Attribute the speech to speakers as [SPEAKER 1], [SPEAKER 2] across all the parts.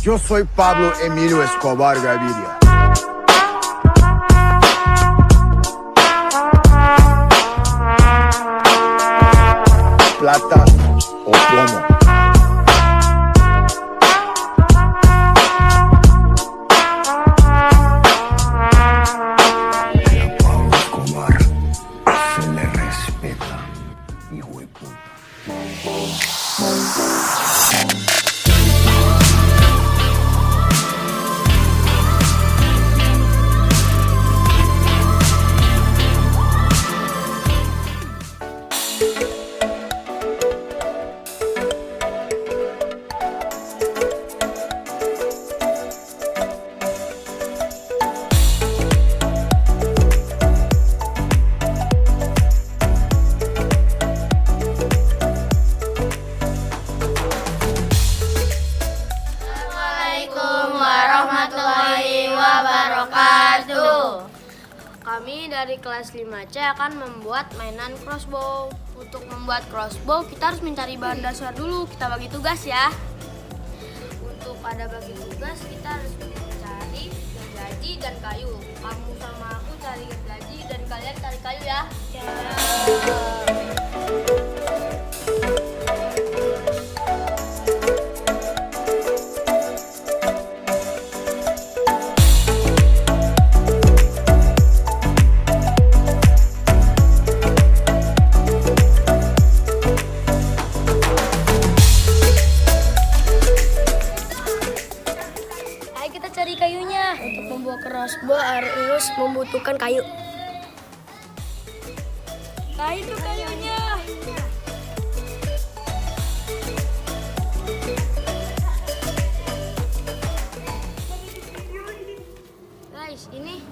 [SPEAKER 1] Yo soy Pablo Emilio Escobar Gaviria. Plata o plomo. Pablo Escobar se le respeta, hijo de puta.
[SPEAKER 2] Kami dari kelas 5C akan membuat mainan crossbow. Untuk membuat crossbow, kita harus mencari bahan dasar dulu. Kita bagi tugas ya. Untuk ada bagi tugas, kita harus mencari gergaji dan kayu. Kamu sama aku cari gergaji dan kalian cari kayu ya. Cari kayunya. Untuk membuat crossbow harus membutuhkan kayu. Nah itu kayunya. Guys, ini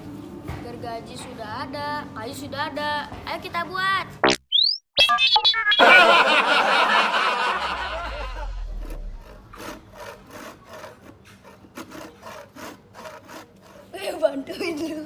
[SPEAKER 2] gergaji sudah ada, kayu sudah ada. Ayo kita buat. Bantuin dulu.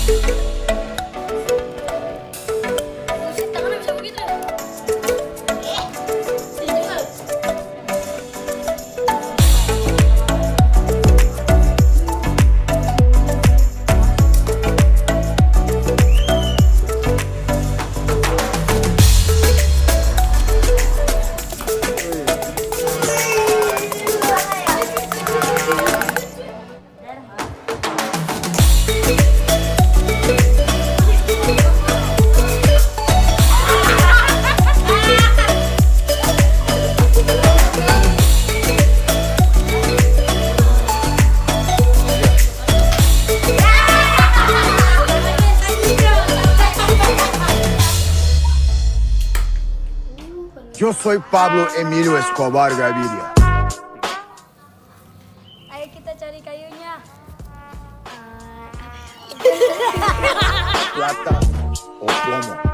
[SPEAKER 2] Buset, tangannya bisa begitu ya? Ini juga.
[SPEAKER 1] Yo soy Pablo Emilio Escobar Gaviria.
[SPEAKER 2] Ayo kita cari kayunya.
[SPEAKER 1] Plata o plomo.